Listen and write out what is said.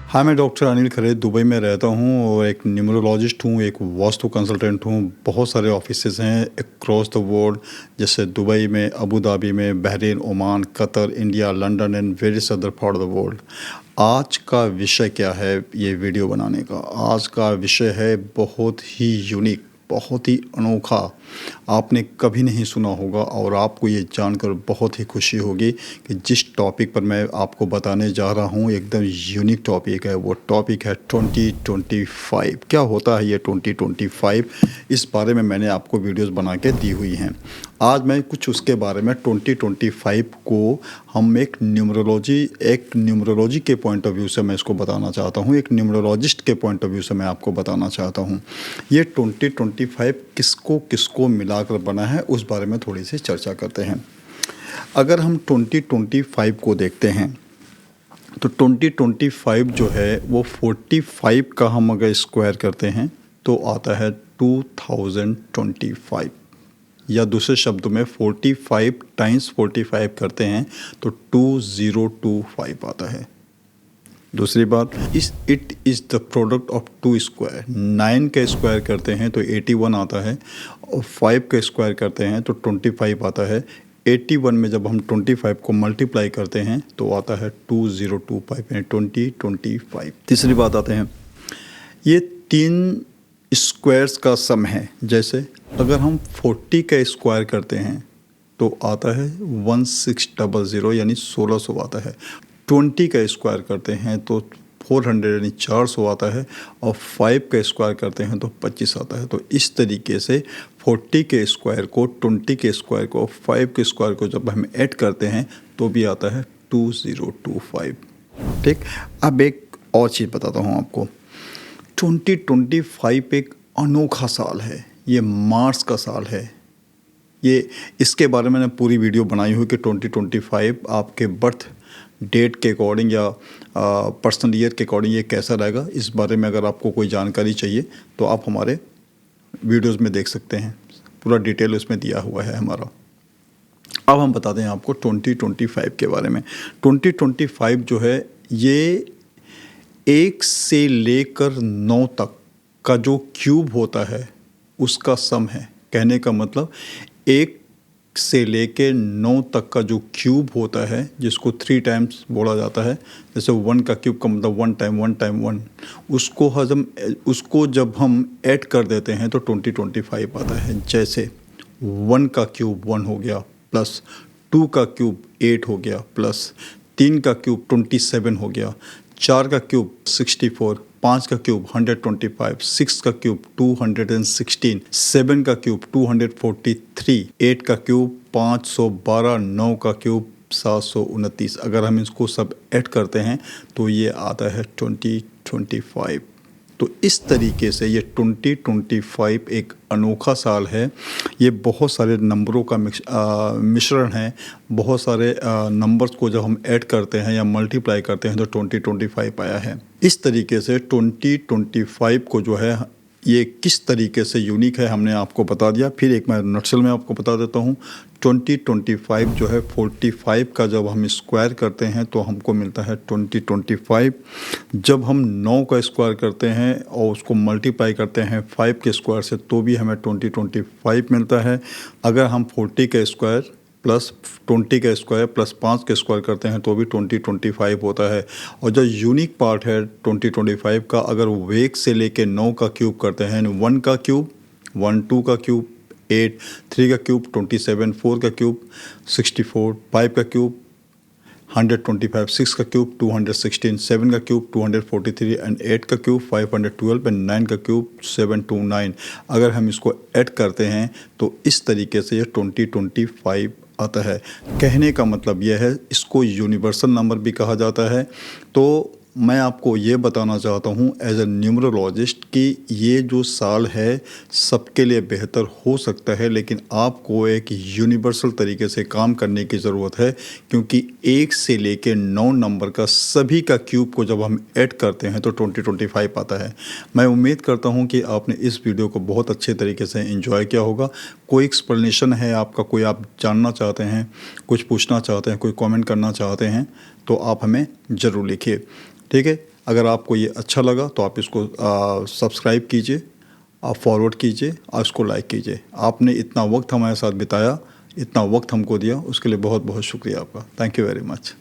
हाँ, मैं डॉक्टर अनिल खरे दुबई में रहता हूँ और एक न्यूमरोलॉजिस्ट हूँ, एक वास्तु कंसल्टेंट हूँ। बहुत सारे ऑफिसेज़ हैं अक्रॉस द वर्ल्ड, जैसे दुबई में, अबू धाबी में, Bahrain, Oman, Qatar, India, London and various other part of the world. आज का विषय क्या है ये वीडियो बनाने का? आज का विषय है बहुत ही यूनिक, बहुत ही अनोखा। आपने कभी नहीं सुना होगा और आपको ये जानकर बहुत ही खुशी होगी कि जिस टॉपिक पर मैं आपको बताने जा रहा हूँ एकदम यूनिक टॉपिक है। वो टॉपिक है 2025। क्या होता है ये 2025? इस बारे में मैंने आपको वीडियोस बना के दी हुई हैं। आज मैं कुछ उसके बारे में 2025 को हम एक न्यूमरोलॉजी के पॉइंट ऑफ व्यू से मैं इसको बताना चाहता हूँ, एक न्यूमरोलॉजिस्ट के पॉइंट ऑफ व्यू से मैं आपको बताना चाहता हूँ। ये 2025 किसको किसको मिलाकर बना है उस बारे में थोड़ी सी चर्चा करते हैं। अगर हम 2025 को देखते हैं तो 2025 जो है वो 45 का हम अगर स्क्वायर करते हैं तो आता है 2025, या दूसरे शब्दों में 45 टाइम्स 45 करते हैं तो 2025 आता है। दूसरी बात, it is the product of two square. 9 का स्क्वायर करते हैं तो 81 आता है और 5 का स्क्वायर करते हैं तो 25 आता है। 81 में जब हम 25 को मल्टीप्लाई करते हैं तो आता है 2025 यानी 2025। तीसरी बात आते हैं, ये 3 स्क्वायर्स का सम है। जैसे अगर हम 40 का स्क्वायर करते हैं तो आता है 1600 यानी 1600 आता है। 20 का स्क्वायर करते हैं तो 400 यानी 400 आता है और 5 का स्क्वायर करते हैं तो 25 आता है। तो इस तरीके से 40 के स्क्वायर को, 20 के स्क्वायर को, 5 के स्क्वायर को जब हम ऐड करते हैं तो भी आता है 2025। ठीक, अब एक और चीज़ बताता हूँ आपको। 2025 एक अनोखा साल है, ये मार्स का साल है। ये इसके बारे में मैंने पूरी वीडियो बनाई हुई कि 2025 आपके बर्थ डेट के अकॉर्डिंग या पर्सनल ईयर के अकॉर्डिंग ये कैसा रहेगा। इस बारे में अगर आपको कोई जानकारी चाहिए तो आप हमारे वीडियोस में देख सकते हैं, पूरा डिटेल उसमें दिया हुआ है हमारा। अब हम बताते हैं आपको 2025 के बारे में। 2025 जो है ये 1 से लेकर 9 तक का जो क्यूब होता है उसका सम है। कहने का मतलब 1 से लेके 9 तक का जो क्यूब होता है, जिसको 3 टाइम्स बोला जाता है, जैसे 1 का क्यूब का मतलब 1 टाइम 1 टाइम 1, उसको जब हम ऐड कर देते हैं तो 2025 आता है। जैसे 1 का क्यूब 1 हो गया, प्लस 2 का क्यूब 8 हो गया, प्लस 3 का क्यूब 27 हो गया, 4 का क्यूब 64, 5 का क्यूब 125, 6 का क्यूब 216, 7 का क्यूब 243, 8 का क्यूब 512, 9 का क्यूब 729। अगर हम इसको सब ऐड करते हैं तो ये आता है 2025। तो इस तरीके से ये 2025 एक अनोखा साल है। ये बहुत सारे नंबरों का मिश्रण है। बहुत सारे नंबर्स को जब हम ऐड करते हैं या मल्टीप्लाई करते हैं तो 2025 आया है। इस तरीके से 2025 को जो है ये किस तरीके से यूनिक है हमने आपको बता दिया। फिर एक मैं नटशल में आपको बता देता हूँ। 2025 जो है 45 का जब हम स्क्वायर करते हैं तो हमको मिलता है 2025। जब हम 9 का स्क्वायर करते हैं और उसको मल्टीप्लाई करते हैं 5 के स्क्वायर से तो भी हमें 2025 मिलता है। अगर हम 40 का स्क्वायर प्लस 20 का स्क्वायर प्लस 5 के स्क्वायर करते हैं तो भी 2025 होता है। और जो यूनिक पार्ट है 2025 का, अगर वो 1 से लेके 9 का क्यूब करते हैं, 1 का क्यूब 1, 2 का क्यूब 8, 3 का क्यूब 27, 4 का क्यूब 64, 5 का क्यूब 125, 6 का क्यूब 216, 7 का क्यूब 243 एंड 8 का क्यूब 512 एंड 9 का क्यूब 729। अगर हम इसको ऐड करते हैं तो इस तरीके से ये 2025 आता है। कहने का मतलब यह है, इसको यूनिवर्सल नंबर भी कहा जाता है। तो मैं आपको ये बताना चाहता हूँ एज ए न्यूमरोलॉजिस्ट कि ये जो साल है सबके लिए बेहतर हो सकता है, लेकिन आपको एक यूनिवर्सल तरीके से काम करने की ज़रूरत है, क्योंकि 1 से लेके 9 नंबर का सभी का क्यूब को जब हम ऐड करते हैं तो 2025 आता है। मैं उम्मीद करता हूँ कि आपने इस वीडियो को बहुत अच्छे तरीके से एंजॉय किया होगा। कोई एक्सप्लेनेशन है आपका, कोई आप जानना चाहते हैं, कुछ पूछना चाहते हैं, कोई कमेंट करना चाहते हैं तो आप हमें ज़रूर लिखिए। ठीक है, अगर आपको ये अच्छा लगा तो आप इसको सब्सक्राइब कीजिए, आप फॉरवर्ड कीजिए और इसको लाइक कीजिए। आपने इतना वक्त हमारे साथ बिताया, इतना वक्त हमको दिया, उसके लिए बहुत बहुत शुक्रिया आपका। Thank you very much.